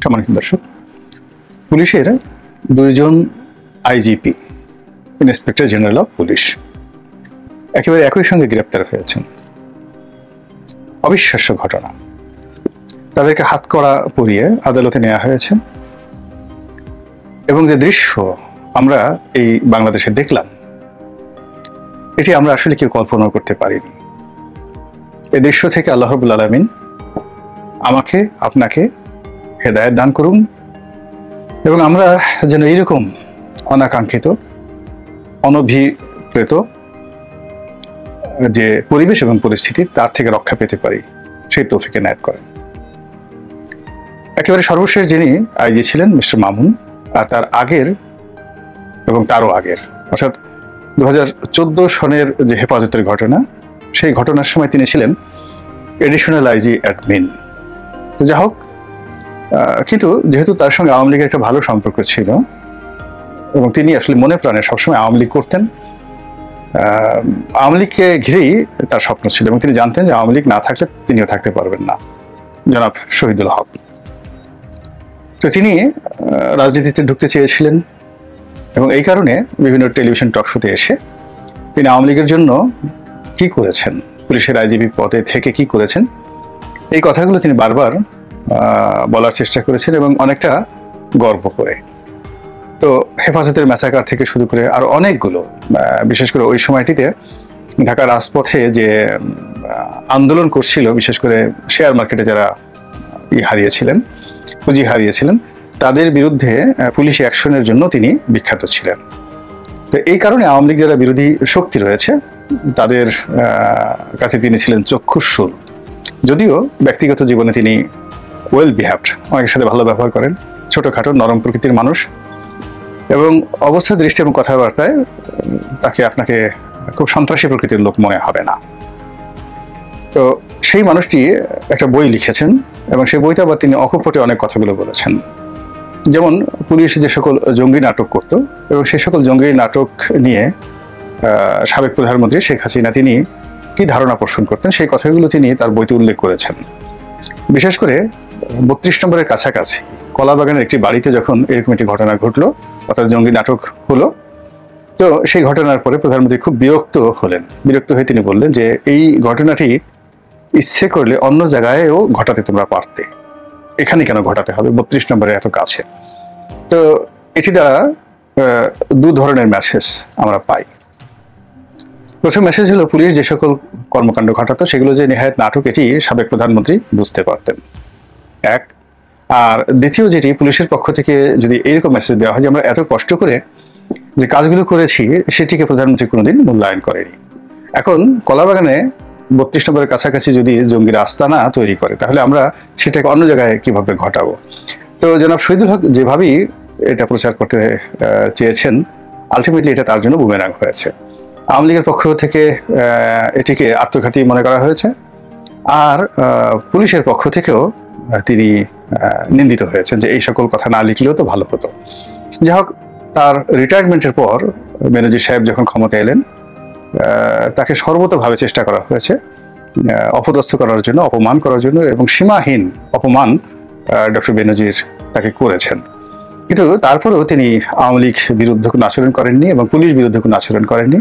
সম্মানিত দর্শক, পুলিশের দুইজন IGP, inspector general of police, একেবারে একই সঙ্গে গ্রেপ্তার হয়েছেন। অবিশ্বাস্য ঘটনা। তাদেরকে হাতকড়া পরিয়ে আদালতে নেওয়া হয়েছে এবং যে দৃশ্য আমরা এই বাংলাদেশে দেখলাম, এটি আমরা আসলে কেউ কল্পনা করতে পারিনি। এই দৃশ্য থেকে আল্লাহ রাব্বুল আলামিন আমাকে আপনাকে হেদায়েত দান করুন এবং আমরা যেন এইরকম অনাকাঙ্ক্ষিত, অনভিপ্রেত যে পরিবেশ এবং পরিস্থিতি, তার থেকে রক্ষা পেতে পারি, সেই তৌফিক এনায়েত করেন। একেবারে সর্বশেষ যিনি আইজি ছিলেন মিস্টার মামুন, আর তার আগের এবং তারও আগের, অর্থাৎ 2014 সনের যে হেফাজতের ঘটনা, সেই ঘটনার সময় তিনি ছিলেন এডিশনাল আইজি অ্যাডমিন। তো যা হোক, কিন্তু যেহেতু তার সঙ্গে আওয়ামী লীগের একটা ভালো সম্পর্ক ছিল এবং তিনি আসলে মনে প্রাণে সবসময় আওয়ামী লীগ করতেন, আওয়ামী লীগকে ঘিরেই তার স্বপ্ন ছিল এবং তিনি জানতেন যে আওয়ামী লীগ না থাকলে তিনিও থাকতে পারবেন না, জনাব শহীদুল হক। তো তিনি রাজনীতিতে ঢুকতে চেয়েছিলেন এবং এই কারণে বিভিন্ন টেলিভিশন টক শোতে এসে তিনি আওয়ামী লীগের জন্য কি করেছেন, পুলিশের আইজিপি পদে থেকে কি করেছেন, এই কথাগুলো তিনি বারবার বলার চেষ্টা করেছেন এবং অনেকটা গর্ব করে। তো হেফাজতের ম্যাসাকার থেকে শুরু করে আর অনেকগুলো, বিশেষ করে ওই সময়টিতে ঢাকার রাজপথে যে আন্দোলন করছিল, বিশেষ করে শেয়ার মার্কেটে যারা হারিয়েছিলেন, পুঁজি হারিয়েছিলেন, তাদের বিরুদ্ধে পুলিশ অ্যাকশনের জন্য তিনি বিখ্যাত ছিলেন। তো এই কারণে আওয়ামী লীগ যারা বিরোধী শক্তি রয়েছে, তাদের কাছে তিনি ছিলেন চক্ষুস্বর। যদিও ব্যক্তিগত জীবনে তিনি ওয়েল বিহেভড, অনেকের সাথে ভালো ব্যবহার করেন, ছোটখাটো নরম প্রকৃতির মানুষ এবং অবস্থা, দৃষ্টি এবং কথাবার্তায় তাকে আপনাকে খুব সন্ত্রাসী প্রকৃতির লোক মনে হবে না। তো সেই মানুষটি একটা বই লিখেছেন এবং সেই বইতে আবার তিনি অকপটে অনেক কথাগুলো বলেছেন। যেমন পুলিশ যে সকল জঙ্গি নাটক করত এবং সেই সকল জঙ্গি নাটক নিয়ে সাবেক প্রধানমন্ত্রী শেখ হাসিনা তিনি কি ধারণা পোষণ করতেন, সেই কথাগুলো তিনি তার বইতে উল্লেখ করেছেন। বিশেষ করে 32 নম্বরের কাছাকাছি কলাবাগানের একটি বাড়িতে যখন এরকম একটি ঘটনা ঘটলো, অর্থাৎ জঙ্গি নাটক হলো, তো সেই ঘটনার পরে প্রধানমন্ত্রী খুব বিরক্ত হলেন। বিরক্ত হয়ে তিনি বললেন যে এই ঘটনাটি ইচ্ছে করলে অন্য জায়গায়ও ঘটাতে তোমরা পারতে, এখানে কেন ঘটাতে হবে 32 নম্বরের এত কাছে। তো এটি দ্বারা দু ধরনের মেসেজ আমরা পাই। প্রথম মেসেজ হলো, পুলিশ যে সকল কর্মকাণ্ড ঘটাতো সেগুলো যে নেহায়েত নাটক, এটি সাবেক প্রধানমন্ত্রী বুঝতে পারতেন, এক। আর দ্বিতীয় যেটি, পুলিশের পক্ষ থেকে যদি এইরকম মেসেজ দেওয়া হয় যে আমরা এত কষ্ট করে যে কাজগুলো করেছি সেটিকে প্রধানমন্ত্রী কোনোদিন মূল্যায়ন করেনি। এখন কলাবাগানে 32 নম্বরের কাছাকাছি যদি জঙ্গির আস্তানা তৈরি করে, তাহলে আমরা সেটাকে অন্য জায়গায় কিভাবে ঘটাবো। তো জনাব শহীদুল হক যেভাবেই এটা প্রচার করতে চেয়েছেন, আলটিমেটলি এটা তার জন্য বুমেরাং হয়েছে। আওয়ামী লীগের পক্ষ থেকে এটিকে আত্মঘাতী মনে করা হয়েছে, আর পুলিশের পক্ষ থেকেও তিনি নিন্দিত হয়েছেন যে এই সকল কথা না লিখলেও তো ভালো হতো। যাই হোক, তার রিটায়ারমেন্টের পর বেনজির সাহেব যখন ক্ষমতা এলেন, তাকে সর্বতভাবে চেষ্টা করা হয়েছে অপদস্থ করার জন্য, অপমান করার জন্য, এবং সীমাহীন অপমান ডক্টর বেনজির তাকে করেছেন। কিন্তু তারপরেও তিনি আওয়ামী লীগ বিরুদ্ধে কোনো আচরণ করেননি এবং পুলিশ বিরুদ্ধে কোনো আচরণ করেননি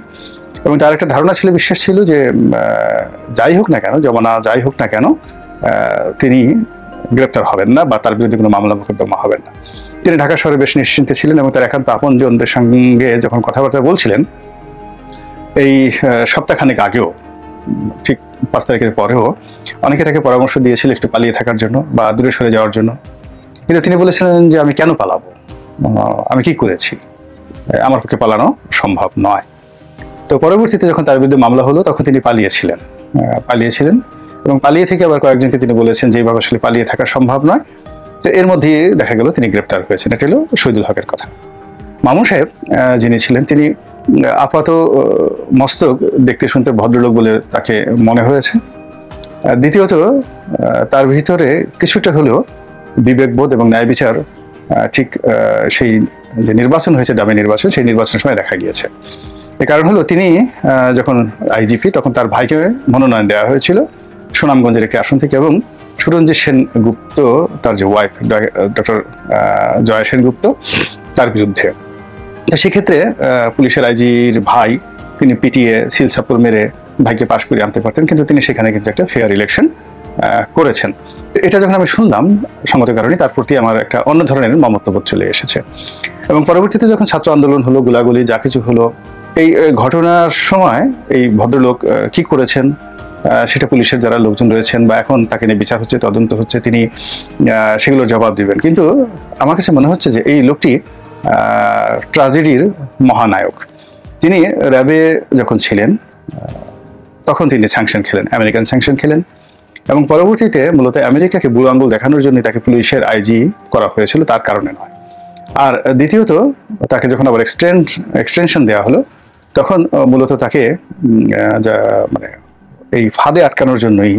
এবং তার একটা ধারণা ছিল, বিশ্বাস ছিল যে যাই হোক না কেন, জমানা যাই হোক না কেন, তিনি গ্রেপ্তার হবেন না বা তার বিরুদ্ধে কোনো মামলা মোকদ্দমা হবেন না। তিনি ঢাকা শহরে বেশ নিশ্চিন্তে ছিলেন এবং তার একান্ত আপনজনদের সঙ্গে যখন কথাবার্তা বলছিলেন, এই সপ্তাহখানেক আগেও, ঠিক 5 তারিখের পরেও অনেকে তাকে পরামর্শ দিয়েছিল একটু পালিয়ে থাকার জন্য বা দূরে সরে যাওয়ার জন্য, কিন্তু তিনি বলেছিলেন যে আমি কেন পালাবো, আমি কি করেছি, আমার পক্ষে পালানো সম্ভব নয়। তো পরবর্তীতে যখন তার বিরুদ্ধে মামলা হলো, তখন তিনি পালিয়েছিলেন এবং পালিয়ে থেকে আবার কয়েকজনকে তিনি বলেছেন যে এইভাবে আসলে পালিয়ে থাকা সম্ভব নয়। তো এর মধ্যে দেখা গেল তিনি গ্রেপ্তার হয়েছেন। এটা হলো শহীদুল হকের কথা। মামুন সাহেব যিনি ছিলেন, তিনি আপাত মস্তক, দেখতে শুনতে ভদ্রলোক বলে তাকে মনে হয়েছে। দ্বিতীয়ত, তার ভিতরে কিছুটা হলেও বিবেকবোধ এবং ন্যায় বিচার ঠিক সেই যে নির্বাচন হয়েছে, দামি নির্বাচন, সেই নির্বাচনের সময় দেখা গিয়েছে। এর কারণ হলো, তিনি যখন আইজিপি, তখন তার ভাইকে মনোনয়ন দেওয়া হয়েছিল সুনামগঞ্জের একটি আসন থেকে এবং সুরঞ্জিত সেনগুপ্ত, তার যে ওয়াইফ ডক্টর জয়া সেনগুপ্ত, তার বিরুদ্ধে। সেক্ষেত্রে পুলিশের আইজির ভাই তিনি পিটিয়ে সিল সাপোর মেরে ভাইকে পাশ করে আনতে পারতেন, কিন্তু তিনি সেখানে কিন্তু একটা ফেয়ার ইলেকশন করেছেন। এটা যখন আমি শুনলাম সঙ্গত কারণে তার প্রতি আমার একটা অন্য ধরনের মমত্ববোধ চলে এসেছে। এবং পরবর্তীতে যখন ছাত্র আন্দোলন হলো, গোলাগুলি যা কিছু হলো, এই ঘটনার সময় এই ভদ্রলোক কি করেছেন সেটা পুলিশের যারা লোকজন রয়েছেন বা এখন তাকে নিয়ে বিচার হচ্ছে, তদন্ত হচ্ছে, তিনি সেগুলোর জবাব দিবেন। কিন্তু আমার কাছে মনে হচ্ছে যে এই লোকটি ট্র্যাজেডির মহানায়ক। তিনি র্যাবে যখন ছিলেন তখন তিনি স্যাংশন খেলেন, আমেরিকান স্যাংশন খেলেন, এবং পরবর্তীতে মূলত আমেরিকাকে বুড়ো আঙুল দেখানোর জন্য তাকে পুলিশের আইজি করা হয়েছিল, তার কারণে নয়। আর দ্বিতীয়ত তাকে যখন আবার এক্সটেনশন দেওয়া হলো তখন মূলত তাকে মানে এই ফাঁদে আটকানোর জন্যই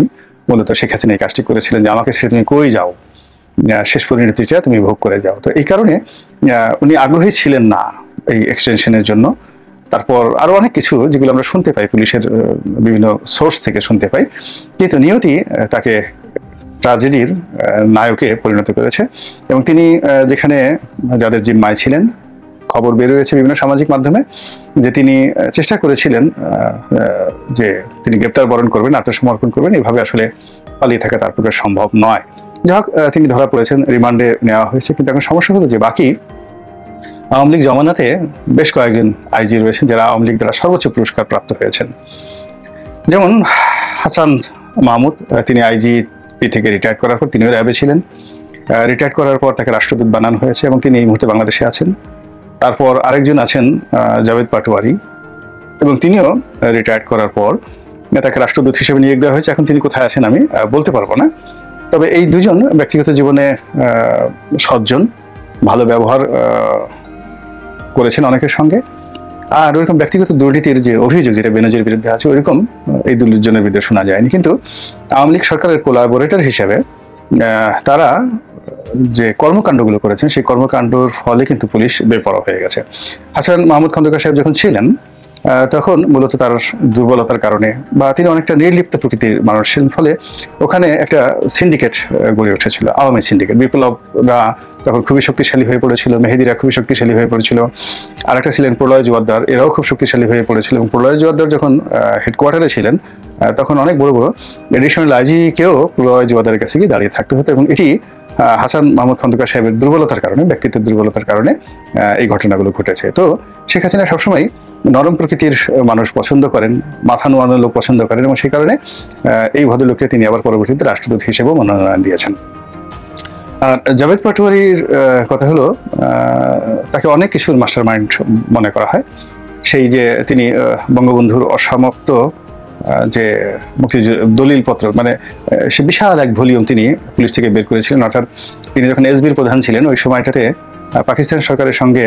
মূলত শেখ হাসিনা এই কাজটি করেছিলেন, যে আমাকে সে তুমি কই যাও, শেষ পরিণতিটা তুমি ভোগ করে যাও। তো এই কারণে উনি আগ্রহী ছিলেন না এই এক্সটেনশনের জন্য। তারপর আরো অনেক কিছু যেগুলো আমরা শুনতে পাই, পুলিশের বিভিন্ন সোর্স থেকে শুনতে পাই, কিন্তু নিয়তি তাকে ট্র্যাজেডির নায়কে পরিণত করেছে। এবং তিনি যেখানে যাদের জিম্মায় ছিলেন, খবর বের হয়েছে বিভিন্ন সামাজিক মাধ্যমে যে তিনি চেষ্টা করেছিলেন যে তিনি গ্রেপ্তার বরণ করবেন, আত্মসমর্পণ করবেন, এইভাবে আসলে পালিয়ে থাকা তার পক্ষে সম্ভব নয়। যাই হোক, তিনি ধরা পড়েছেন, রিমান্ডে নেওয়া হয়েছে। কিন্তু এখন সমস্যা হলো যে বাকি আওয়ামী লীগ জমানাতে বেশ কয়েকজন আইজি রয়েছেন যারা আওয়ামী লীগ দ্বারা সর্বোচ্চ পুরস্কার প্রাপ্ত হয়েছেন। যেমন হাসান মাহমুদ, তিনি আইজিপি থেকে রিটায়ার করার পর তিনিও র্যাবে ছিলেন। রিটায়ার করার পর তাকে রাষ্ট্রদূত বানানো হয়েছে এবং তিনি এই মুহূর্তে বাংলাদেশে আছেন। তারপর আরেকজন আছেন জাভেদ পাটোয়ারি, এবং তিনিও রিটায়ার করার পর তাকে রাষ্ট্রদূত হিসেবে নিয়োগ দেওয়া হয়েছে। এখন তিনি কোথায় আছেন আমি বলতে পারবো না, তবে এই দুজন ব্যক্তিগত জীবনে সজ্জন, ভালো ব্যবহার করেছেন অনেকের সঙ্গে। আর ওইরকম ব্যক্তিগত দুর্নীতির যে অভিযোগ যেটা বেনজির বিরুদ্ধে আছে, ওইরকম এই দুজনের বিরুদ্ধে শোনা যায়নি। কিন্তু আওয়ামী লীগ সরকারের কোলাবোরেটর হিসেবে তারা যে কর্মকাণ্ডগুলো করেছেন, সেই কর্মকাণ্ডর ফলে কিন্তু পুলিশ বেপরোয়া হয়ে গেছে। হাসান মাহমুদ খন্দকার সাহেব যখন ছিলেন তখন মূলত তার দুর্বলতার কারণে বা তিনি অনেকটা নির্লিপ্ত প্রকৃতির মানুষ ছিলেন, ফলে ওখানে একটা সিন্ডিকেট গড়ে উঠেছিল, আওয়ামী সিন্ডিকেট। বিপ্লবরা তখন খুবই শক্তিশালী হয়ে পড়েছিল, মেহেদিরা খুবই শক্তিশালী হয়ে পড়েছিল, আর একটা ছিলেন প্রলয় জোয়ারদার, এরাও খুব শক্তিশালী হয়ে পড়েছিল। এবং প্রলয় জোয়ারদার যখন হেডকোয়ার্টারে ছিলেন তখন অনেক বড় বড় এডিশনাল আইজিকেও প্রলয় জোয়ারদারের কাছে গিয়ে দাঁড়িয়ে থাকতে হতো। এবং এটি হাসান মাহমুদ খন্দকার সাহেবের দুর্বলতার কারণে, ব্যক্তিত্বের দুর্বলতার কারণে এই ঘটনাগুলো ঘটেছে। তো শেখ হাসিনা সবসময় নরম প্রকৃতির মানুষ পছন্দ করেন, মাথা নোয়ানো লোক পছন্দ করেন, এবং সেই কারণে এই ভদ্রলোককে তিনি আবার পরবর্তীতে রাষ্ট্রদূত হিসেবেও মনোনয়ন দিয়েছেন। আর জাভেদ পাটোয়ারির কথা হলো, তাকে অনেক কিছুর মাস্টার মাইন্ড মনে করা হয়। সেই যে তিনি বঙ্গবন্ধুর অসমাপ্ত যে মুক্তি দলিলপত্র, মানে সে বিশাল এক ভলিউম তিনি পুলিশ থেকে বের করেছিলেন। অর্থাৎ তিনি যখন এসবির প্রধান ছিলেন ওই সময়টাতে পাকিস্তান সরকারের সঙ্গে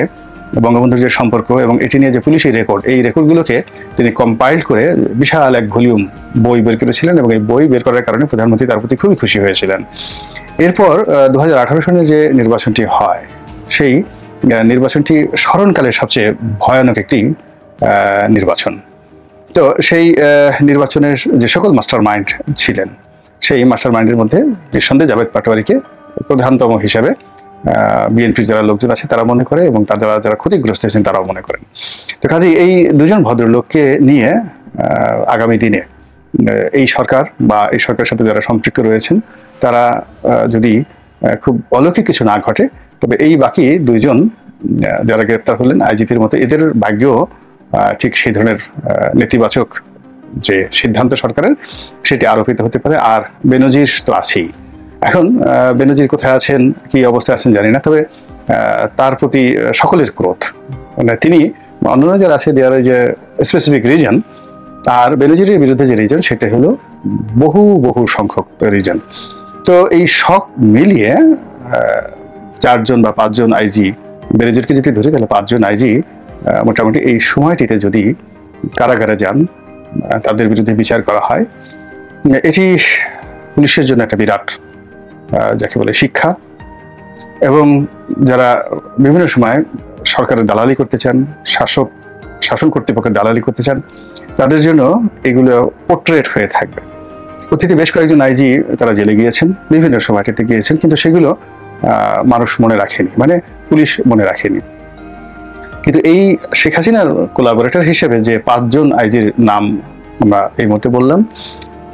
বঙ্গবন্ধুর যে সম্পর্ক এবং এটি নিয়ে যে পুলিশের রেকর্ড, এই রেকর্ডগুলোকে তিনি কম্পাইল করে বিশাল এক ভলিউম বই বের করেছিলেন। এবং এই বই বের করার কারণে প্রধানমন্ত্রী তার প্রতি খুবই খুশি হয়েছিলেন। এরপর 2018 সনের যে নির্বাচনটি হয়, সেই নির্বাচনটি স্মরণকালের সবচেয়ে ভয়ানক একটি নির্বাচন। তো সেই নির্বাচনের যে সকল মাস্টার মাইন্ড ছিলেন, সেই মাস্টার মাইন্ডের মধ্যে নিঃসন্দেহে জাভেদ পাটোয়ারিকে প্রধানতম হিসাবে বিএনপির যারা লোকজন আছে তারা মনে করে, এবং তারা যারা ক্ষতিগ্রস্ত হয়েছেন তারাও মনে করেন। তো কাজেই এই দুজন ভদ্রলোককে নিয়ে আগামী দিনে এই সরকার বা এই সরকারের সাথে যারা সম্পৃক্ত রয়েছেন তারা যদি খুব অলৌকিক কিছু না ঘটে, তবে এই বাকি দুইজন যারা গ্রেপ্তার হলেন আইজিপির মতো, এদের ভাগ্যও ঠিক সেই ধরনের নেতিবাচক যে সিদ্ধান্ত সরকারের সেটি আরোপিত হতে পারে। আর বেনজির তো আছেই। এখন বেনজির কোথায় আছেন, কি অবস্থায় আছেন জানি না, তবে তার প্রতি সকলের ক্রোধ। মানে তিনি অন্যান্য যারা আছে দেয়ার যে স্পেসিফিক রিজন, আর বেনজিরের বিরুদ্ধে যে রিজন সেটা হলো বহু বহু সংখ্যক রিজন। তো এই সব মিলিয়ে 4জন বা 5জন আইজি, বেনজিরকে যদি ধরি তাহলে 5জন আইজি মোটামুটি এই সময়টিতে যদি কারাগারে যান, তাদের বিরুদ্ধে বিচার করা হয়, এটি পুলিশের জন্য একটা বিরাট যাকে বলে শিক্ষা। এবং যারা বিভিন্ন সময় সরকারের দালালি করতে চান, শাসন কর্তৃপক্ষের দালালি করতে চান, তাদের জন্য এগুলো পোর্ট্রেট হয়ে থাকবে। অতীতে বেশ কয়েকজন আইজি তারা জেলে গিয়েছেন, বিভিন্ন সময়টিতে গিয়েছেন, কিন্তু সেগুলো মানুষ মনে রাখেনি, মানে পুলিশ মনে রাখেনি। কিন্তু এই শেখ হাসিনার কোলাবোরেটর হিসেবে যে 5 জন আইজির নাম আমরা এই মুহূর্তে বললাম,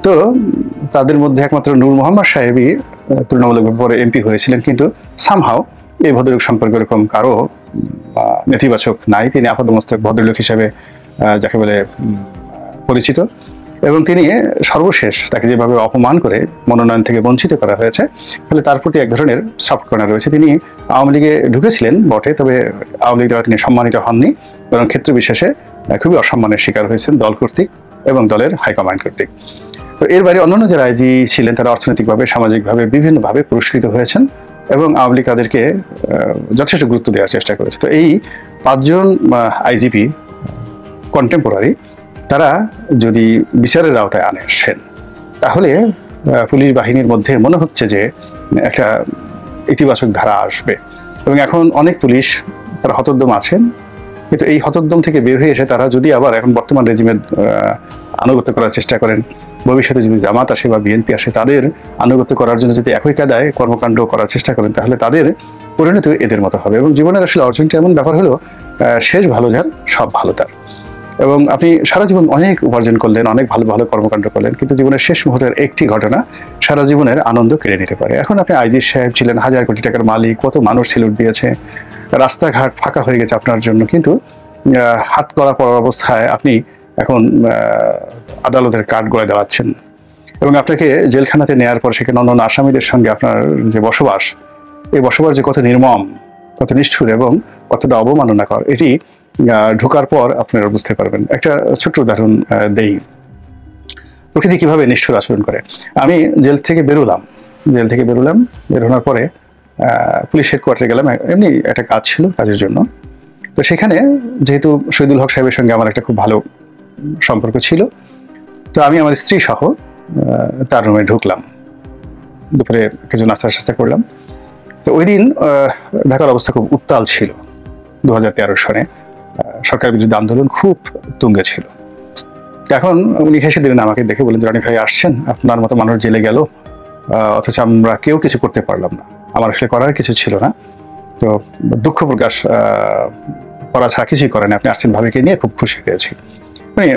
তো তাদের মধ্যে একমাত্র নূর মোহাম্মদ সাহেবই তুলনামূলকভাবে পরে এমপি হয়েছিলেন, কিন্তু সামহাও এই ভদ্রলোক সম্পর্কে এরকম কারো নেতিবাচক নাই। তিনি আপাতমস্তক ভদ্রলোক হিসেবে যাকে বলে পরিচিত, এবং তিনি সর্বশেষ তাকে যেভাবে অপমান করে মনোনয়ন থেকে বঞ্চিত করা হয়েছে, ফলে তার প্রতি এক ধরনের সফট কর্নার রয়েছে। তিনি আওয়ামী লীগে ঢুকেছিলেন বটে, তবে আওয়ামী লীগ দ্বারা তিনি সম্মানিত হননি, বরং ক্ষেত্র বিশেষে খুবই অসম্মানের শিকার হয়েছেন দল কর্তৃক এবং দলের হাইকমান্ড কর্তৃক। তো এর বাইরে অন্যান্য যারা আইজি ছিলেন তারা অর্থনৈতিকভাবে, সামাজিকভাবে বিভিন্নভাবে পুরস্কৃত হয়েছেন, এবং আওয়ামী লীগ তাদেরকে যথেষ্ট গুরুত্ব দেওয়ার চেষ্টা করেছে। তো এই 5 জন আইজিপি কন্টেম্পোরারি তারা যদি বিচারের আওতায় আসেন, তাহলে পুলিশ বাহিনীর মধ্যে মনে হচ্ছে যে একটা ইতিবাচক ধারা আসবে। এবং এখন অনেক পুলিশ তারা হতোদ্যম আছেন, কিন্তু এই হতোদ্যম থেকে বের হয়ে এসে তারা যদি আবার এখন বর্তমান রেজিমের আনুগত্য করার চেষ্টা করেন, ভবিষ্যতে যদি জামাত আসে বা বিএনপি আসে তাদের আনুগত্য করার জন্য যদি একই কায়দায় কর্মকাণ্ড করার চেষ্টা করেন, তাহলে তাদের পরিণতি এদের মতো হবে। এবং জীবনের আসলে অর্জনটা এমন ব্যাপার হলো, শেষ ভালো যার সব ভালো তার। এবং আপনি সারা জীবন অনেক উপার্জন করলেন, অনেক ভালো ভালো কর্মকাণ্ড করলেন, কিন্তু জীবনের শেষ মুহূর্তের একটি ঘটনা সারা জীবনের আনন্দ কেড়ে নিতে পারে। এখন আপনি আইজি সাহেব ছিলেন, হাজার কোটি টাকার মালিক, কত মানুষ সেলুট দিয়েছে, রাস্তাঘাট ফাঁকা হয়ে গেছে আপনার জন্য, কিন্তু হাত করা পড়ার অবস্থায় আপনি এখন আদালতের কাঠ গড়ে দাঁড়াচ্ছেন। এবং আপনাকে জেলখানাতে নেওয়ার পর সেখানে অন্যান্য আসামিদের সঙ্গে আপনার যে বসবাস, এই বসবাস যে কত নির্মম, কত নিষ্ঠুর এবং কতটা অবমাননাকর, এটি ঢোকার পর আপনারা বুঝতে পারবেন। একটা ছোট্ট উদাহরণ দেই, প্রকৃতি কিভাবে নিষ্ঠুর আচরণ করে। আমি জেল থেকে বেরোলাম, বেরোনোর পরে পুলিশ হেডকোয়ার্টারে গেলাম, এমনি একটা কাজ ছিল, কাজের জন্য। তো সেখানে যেহেতু শহীদুল হক সাহেবের সঙ্গে আমার একটা খুব ভালো সম্পর্ক ছিল, তো আমি আমার স্ত্রী সহ তার রুমে ঢুকলাম, দুপুরে কিছু নাস্তা করলাম। তো ওই দিন ঢাকার অবস্থা খুব উত্তাল ছিল, 2013 সনে সরকার বিরুদ্ধে আন্দোলন খুব তুঙ্গে ছিল। এখন উনি হেসে দিলেন আমাকে দেখে, বললেন, রনি ভাই আসছেন, আপনার মতো মানুষ জেলে গেল, অথচ আমরা কেউ কিছু করতে পারলাম না, আমার আসলে করার কিছু ছিল না, তো দুঃখ প্রকাশ করা ছাড়া কিছুই করেন, আপনি আসছেন ভাবিকে নিয়ে, খুব খুশি হয়েছি। উনি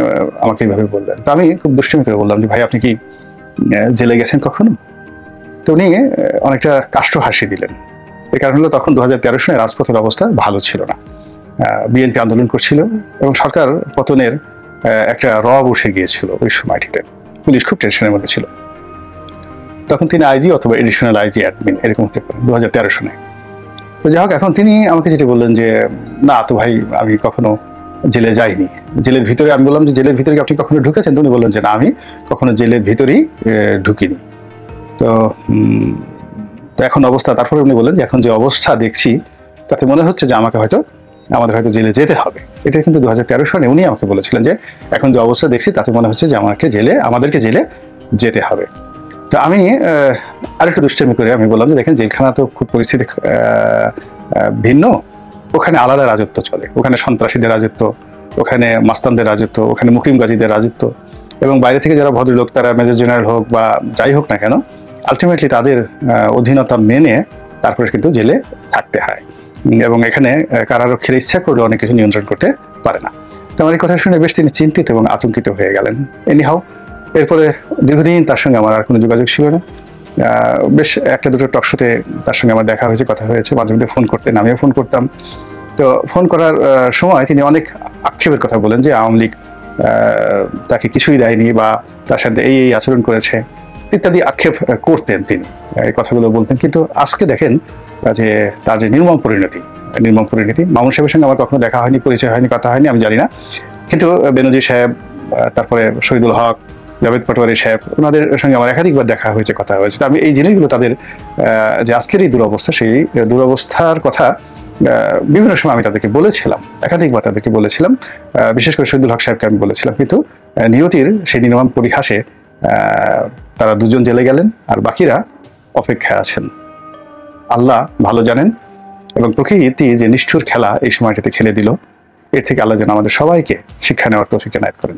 আমাকে এইভাবে বললেন। তো আমি খুব দুষ্টুমি করে বললাম যে, ভাই আপনি কি জেলে গেছেন কখনো? তো উনি অনেকটা কাষ্ঠ হাসি দিলেন। এই কারণ হলো তখন 2013 সনে রাজপথের অবস্থা ভালো ছিল না, বিএনপি আন্দোলন করছিল এবং সরকার পতনের একটা রব উঠে গিয়েছিল ওই সময়টিতে, পুলিশ খুব টেনশনের মধ্যে ছিল। তখন তিনি আইজি অথবা এডিশনাল আইজি অ্যাডমিন এরকম হতে পারেন 2013 সনে। তো যাই হোক, এখন তিনি আমাকে যেটা বললেন যে, না তো ভাই আমি কখনো জেলে যাইনি, জেলের ভিতরে। আমি বললাম যে, জেলের ভিতরে আপনি কখনো ঢুকেছেন? উনি বললেন যে, না আমি কখনো জেলের ভিতরেই ঢুকিনি। তো এখন অবস্থা, তারপরে উনি বললেন যে, এখন যে অবস্থা দেখছি তাতে মনে হচ্ছে যে আমাদের হয়তো জেলে যেতে হবে। এটা কিন্তু 2013 সনে উনি আমাকে বলেছিলেন যে, এখন যে অবস্থা দেখছি তাতে মনে হচ্ছে যে আমাদেরকে জেলে যেতে হবে। তো আমি আরেকটু দুষ্টামি করে আমি বললাম যে, দেখেন জেলখানা তো খুব পরিস্থিতি ভিন্ন, ওখানে আলাদা রাজত্ব চলে, ওখানে সন্ত্রাসীদের রাজত্ব, ওখানে মাস্তানদের রাজত্ব, ওখানে মুকিম গাজীদের রাজত্ব, এবং বাইরে থেকে যারা ভদ্রলোক তারা মেজর জেনারেল হোক বা যাই হোক না কেন, আলটিমেটলি তাদের অধীনতা মেনে তারপরে কিন্তু জেলে থাকতে হয়, এবং এখানে কারারক্ষীরা ইচ্ছা করলে অনেক কিছু নিয়ন্ত্রণ করতে পারে না। তো আমার এই কথা শুনে বেশ তিনি চিন্তিত এবং আতঙ্কিত হয়ে গেলেন। এনিহাও এরপরে দীর্ঘদিন তার সঙ্গে আমার আর কোনো যোগাযোগ ছিল না। বেশ একটা দুটো টকশোতে তার সঙ্গে আমার দেখা হয়েছে, কথা হয়েছে, মাঝে মধ্যে ফোন করতেন, আমিও ফোন করতাম। তো ফোন করার সময় তিনি অনেক আক্ষেপের কথা বলেন যে, আওয়ামী লীগ তাকে কিছুই দেয়নি বা তার সাথে এই আচরণ করেছে ইত্যাদি আক্ষেপ করতেন তিনি, এই কথাগুলো বলতেন। কিন্তু আজকে দেখেন যে তার যে নির্মম পরিণতি, মামুন সাহেবের সঙ্গে আমার কখনো দেখা হয়নি, পরিচয় হয়নি, কথা হয়নি, আমি জানি না। কিন্তু বেনজির সাহেব, তারপরে শহীদুল হক, জাভেদ পাটোয়ারি সাহেব, ওনাদের সঙ্গে আমার একাধিকবার দেখা হয়েছে, কথা হয়েছে। তো আমি এই জিনিসগুলো তাদের যে আজকের এই দুরবস্থা, সেই দুরবস্থার কথা বিভিন্ন সময় আমি তাদেরকে বলেছিলাম, একাধিকবার তাদেরকে বলেছিলাম, বিশেষ করে শহীদুল হক সাহেবকে আমি বলেছিলাম। কিন্তু নিয়তির সেই নির্মম পরিহাসে তারা দুজন জেলে গেলেন, আর বাকিরা অপেক্ষায় আছেন। আল্লাহ ভালো জানেন, এবং প্রকৃতি যে নিষ্ঠুর খেলা এই সময়টাতে খেলে দিল, এর থেকে আল্লাহ যেন আমাদের সবাইকে শিক্ষা নেওয়ার তৌফিক এনায়েত করেন।